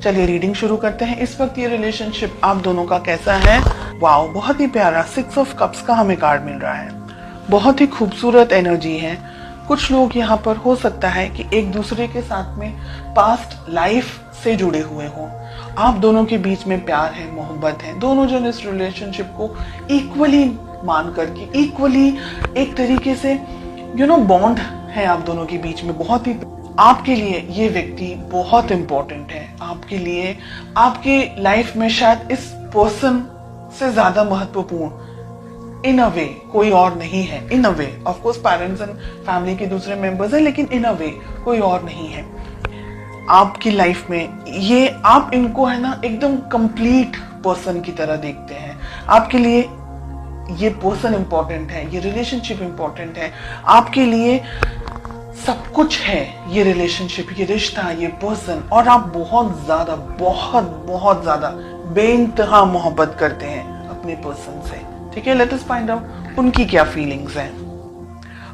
चलिए रीडिंग शुरू करते हैं। इस वक्त ये रिलेशनशिप आप दोनों का कैसा है? वाओ, बहुत ही प्यारा 6 ऑफ कप्स का हमें कार्ड मिल रहा है। बहुत ही खूबसूरत एनर्जी है। कुछ लोग यहाँ पर हो सकता है कि एक दूसरे के साथ में पास्ट लाइफ से जुड़े हुए हों। आप दोनों के बीच में प्यार है, मोहब्बत है। दोनों जन इस रिलेशनशिप को इक्वली मान करके, इक्वली एक तरीके से बॉन्ड है आप दोनों के बीच में। बहुत ही आपके लिए ये व्यक्ति बहुत इंपॉर्टेंट है। आपके लिए आपके लाइफ में शायद इस पर्सन से ज्यादा महत्वपूर्ण इन अ वे कोई और नहीं है। In a way of course parents and family के दूसरे मेंबर्स हैं, लेकिन इन अ वे कोई और नहीं है आपकी लाइफ में। ये आप इनको है ना एकदम कंप्लीट पर्सन की तरह देखते हैं। आपके लिए ये पर्सन इंपॉर्टेंट है, ये रिलेशनशिप इंपॉर्टेंट है। आपके लिए सब कुछ है ये रिलेशनशिप, ये रिश्ता, ये पर्सन। और आप बहुत ज्यादा बहुत ज्यादा बेइंतहा मोहब्बत करते हैं अपने पर्सन से। ठीक है, लेट अस फाइंड आउट उनकी क्या फीलिंग्स हैं।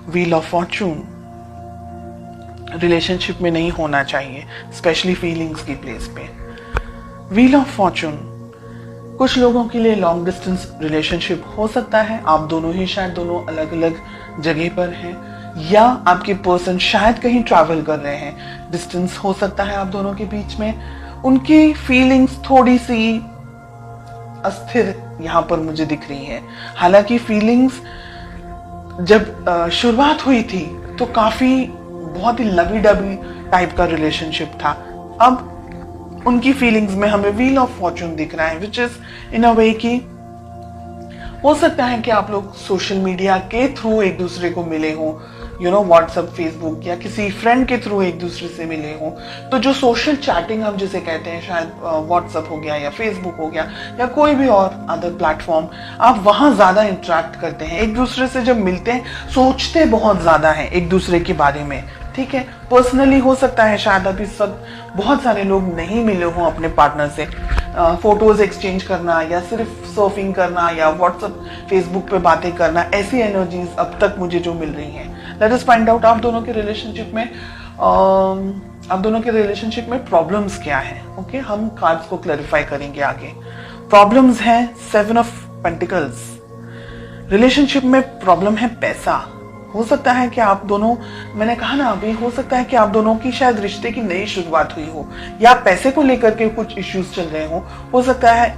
व्हील ऑफ फॉर्चून रिलेशनशिप में नहीं होना चाहिए, स्पेशली फीलिंग्स की प्लेस पे। व्हील ऑफ फॉर्चून कुछ लोगों के लिए लॉन्ग डिस्टेंस रिलेशनशिप हो सकता है। आप दोनों ही शायद दोनों अलग अलग जगह पर हैं, या आपके पर्सन शायद कहीं ट्रैवल कर रहे हैं। डिस्टेंस हो सकता है आप दोनों के बीच में। उनकी फीलिंग्स थोड़ी सी अस्थिर यहाँ पर मुझे दिख रही है। हालांकि फीलिंग्स जब शुरुआत हुई थी तो काफी बहुत ही लवी डबी टाइप का रिलेशनशिप था। अब उनकी फीलिंग्स में हमें व्हील ऑफ फॉर्चून दिख रहा है, विच इज इन अ वे कि हो सकता है कि आप लोग सोशल मीडिया के थ्रू एक दूसरे को मिले हों, व्हाट्सएप, फेसबुक या किसी फ्रेंड के थ्रू एक दूसरे से मिले हों। तो जो सोशल चैटिंग हम जिसे कहते हैं, शायद व्हाट्सएप हो गया या फेसबुक हो गया या कोई भी और अदर प्लेटफॉर्म, आप वहां ज्यादा इंटरेक्ट करते हैं एक दूसरे से। जब मिलते हैं सोचते बहुत ज्यादा है एक दूसरे के बारे में। ठीक है, पर्सनली हो सकता है शायद अभी इस वक्त बहुत सारे लोग नहीं मिले हों अपने पार्टनर से। फोटोज एक्सचेंज करना या सिर्फ सर्फिंग करना या व्हाट्सएप, फेसबुक पे बातें करना, ऐसी एनर्जीज अब तक मुझे जो मिल रही हैं। लेट अस फाइंड आउट आप दोनों के रिलेशनशिप में प्रॉब्लम्स क्या है। ओके, हम कार्ड्स को क्लैरिफाई करेंगे आगे। प्रॉब्लम्स है 7 ऑफ पेंटिकल्स। रिलेशनशिप में प्रॉब्लम है पैसा। हो सकता है कि आप दोनों, मैंने कहा ना अभी, हो सकता है कि आप दोनों की शायद रिश्ते की नई शुरुआत हुई हो या पैसे को लेकर के कुछ इश्यूज चल रहे हो सकता है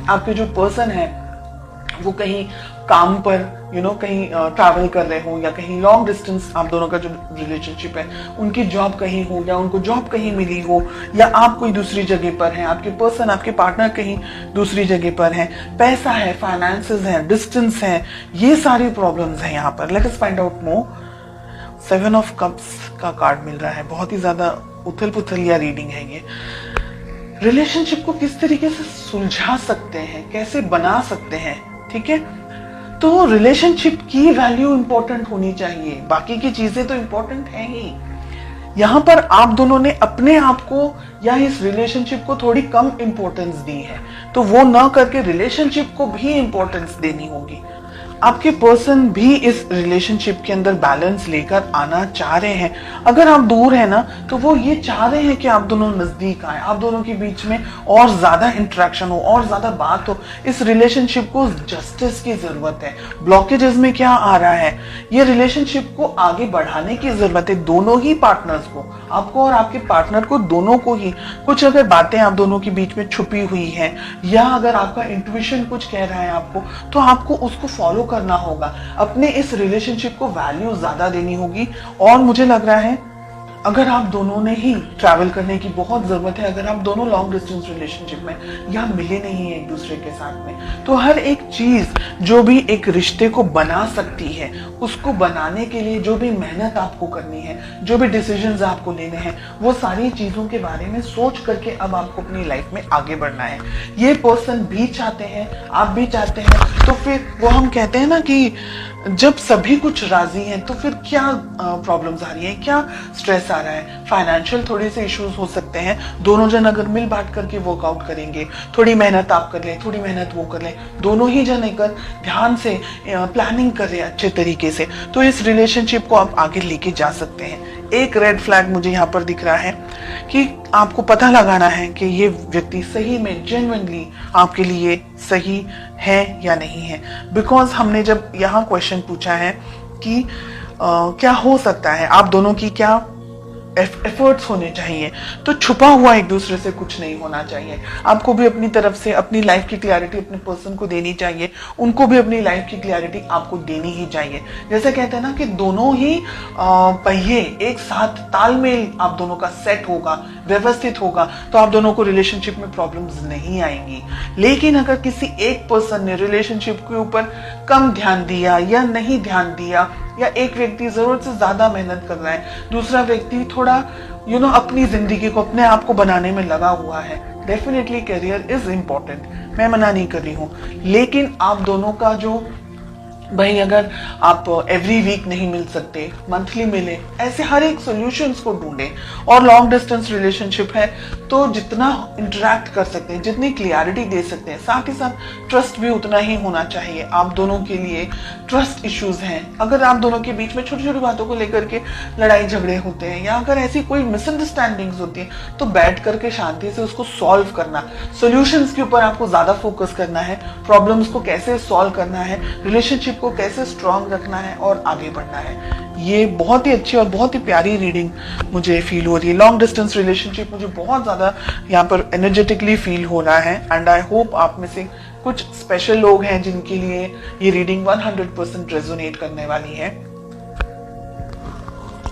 आपके जो पर्सन है वो कहीं काम पर कहीं ट्रैवल कर रहे हो, या कहीं लॉन्ग डिस्टेंस आप दोनों का जो रिलेशनशिप है उनकी जॉब कहीं हो, या उनको जॉब कहीं मिली हो, या आप कोई दूसरी जगह पर हैं, आपके पर्सन, आपके पार्टनर कहीं दूसरी जगह पर हैं। पैसा है, फाइनेंसेस है, डिस्टेंस है, ये सारी प्रॉब्लम्स हैं यहाँ पर। Let us find out more. 7 of cups का कार्ड मिल रहा है। बहुत ही ज्यादा उथल पुथल या रीडिंग है ये। रिलेशनशिप को किस तरीके से सुलझा सकते हैं, कैसे बना सकते हैं। ठीक है, तो रिलेशनशिप की वैल्यू इंपॉर्टेंट होनी चाहिए, बाकी की चीजें तो इंपॉर्टेंट है ही। यहां पर आप दोनों ने अपने आप को या इस रिलेशनशिप को थोड़ी कम इंपॉर्टेंस दी है, तो वो ना करके रिलेशनशिप को भी इंपॉर्टेंस देनी होगी। आपके पर्सन भी इस रिलेशनशिप के अंदर बैलेंस लेकर आना चाह रहे हैं। अगर आप दूर है ना, तो वो ये चाह रहे हैं कि आप दोनों नजदीक आए, आप दोनों के बीच में और ज्यादा इंटरेक्शन हो, और ज्यादा बात हो। इस रिलेशनशिप को जस्टिस की जरूरत है। ब्लॉकेजेस में क्या आ रहा है, ये रिलेशनशिप को आगे बढ़ाने की जरूरत है। दोनों ही पार्टनर्स को, आपको और आपके पार्टनर को, दोनों को ही कुछ अगर बातें आप दोनों के बीच में छुपी हुई है, या अगर आपका इंट्यूशन कुछ कह रहा है आपको, तो आपको उसको फॉलो करना होगा। अपने इस रिलेशनशिप को वैल्यू ज्यादा देनी होगी। और मुझे लग रहा है अगर आप दोनों ने ही ट्रैवल करने की बहुत जरूरत है, अगर आप दोनों लॉन्ग डिस्टेंस रिलेशनशिप में या मिले नहीं है एक दूसरे के साथ में, तो हर एक चीज जो भी एक रिश्ते को बना सकती है, उसको बनाने के लिए जो भी मेहनत आपको करनी है, जो भी डिसीजंस आपको लेने हैं, वो सारी चीजों के बारे में सोच करके अब आपको अपनी लाइफ में आगे बढ़ना है। ये पर्सन भी चाहते हैं, आप भी चाहते हैं, तो फिर वो हम कहते हैं ना कि जब सभी कुछ राजी हैं तो फिर क्या प्रॉब्लम्स आ रही हैं, क्या स्ट्रेस आ आ रहा है, फाइनेंशियल थोड़े से इश्यूज हो सकते हैं, दोनों जन अगर मिल बांट करके वर्कआउट करेंगे, थोड़ी मेहनत आप कर लें, थोड़ी मेहनत वो कर लें, दोनों ही जन अगर ध्यान से प्लानिंग करें अच्छे तरीके से, तो इस रिलेशनशिप को आप आगे लेके जा सकते हैं। एक रेड फ्लैग मुझे यहाँ पर दिख रहा है कि आपको पता लगाना है कि ये व्यक्ति सही में जेन्युइनली आपके लिए सही है या नहीं है। बिकॉज हमने जब यहाँ क्वेश्चन पूछा है कि क्या हो सकता है, आप दोनों की क्या एफर्ट्स होने चाहिए, तो छुपा हुआ एक दूसरे से कुछ नहीं होना चाहिए। आपको भी अपनी तरफ से अपनी लाइफ की क्लैरिटी अपने पर्सन को देनी चाहिए, उनको भी अपनी लाइफ की क्लैरिटी आपको देनी ही चाहिए। जैसे कहते हैं ना कि दोनों ही पहिए एक साथ तालमेल आप दोनों का सेट होगा, व्यवस्थित होगा, तो आप दोनों को रिलेशनशिप में प्रॉब्लम्स नहीं आएंगी। लेकिन अगर किसी एक पर्सन ने रिलेशनशिप के ऊपर कम ध्यान दिया या नहीं ध्यान दिया, या एक व्यक्ति जरूरत से ज्यादा मेहनत कर रहा है, दूसरा व्यक्ति थोड़ा अपनी जिंदगी को अपने आप को बनाने में लगा हुआ है, डेफिनेटली करियर इज इंपॉर्टेंट, मैं मना नहीं कर रही हूँ। लेकिन आप दोनों का जो भाई, अगर आप एवरी वीक नहीं मिल सकते, मंथली मिले, ऐसे हर एक सॉल्यूशंस को ढूंढें। और लॉन्ग डिस्टेंस रिलेशनशिप है तो जितना इंटरेक्ट कर सकते हैं, जितनी क्लियरिटी दे सकते हैं, साथ ही साथ ट्रस्ट भी उतना ही होना चाहिए। आप दोनों के लिए ट्रस्ट इश्यूज हैं, अगर आप दोनों के बीच में छोटी छोटी बातों को लेकर के लड़ाई झगड़े होते हैं, या अगर ऐसी कोई मिसअंडरस्टैंडिंग्स होती है, तो बैठ करके शांति से उसको सॉल्व करना, सॉल्यूशंस के ऊपर आपको ज्यादा फोकस करना है, प्रॉब्लम्स को कैसे सॉल्व करना है, रिलेशनशिप को कैसे स्ट्रांग रखना है और आगे बढ़ना है। ये बहुत ही अच्छी और बहुत ही प्यारी रीडिंग मुझे फील हो रही है। लॉन्ग डिस्टेंस रिलेशनशिप मुझे बहुत ज्यादा यहाँ पर एनर्जेटिकली फील हो रहा है, एंड आई होप आप में से कुछ स्पेशल लोग हैं जिनके लिए ये रीडिंग 100% रेजोनेट करने वाली है।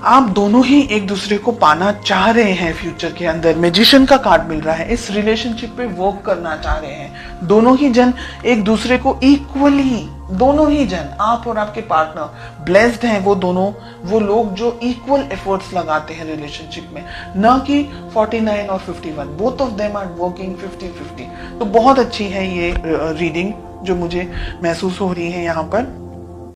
आप दोनों ही एक दूसरे को पाना चाह रहे हैं फ्यूचर के अंदर, मैजिशियन का कार्ड मिल रहा है, इस रिलेशनशिप पे वर्क करना चाह रहे हैं। दोनों ही जन एक दूसरे को इक्वली, दोनों ही जन, आप और आपके पार्टनर ब्लेस्ड हैं, वो दोनों वो लोग जो इक्वल एफर्ट्स लगाते हैं रिलेशनशिप में, न कि 49 और 51, both of them are working 50-50। तो बहुत अच्छी है ये रीडिंग जो मुझे महसूस हो रही है यहाँ पर।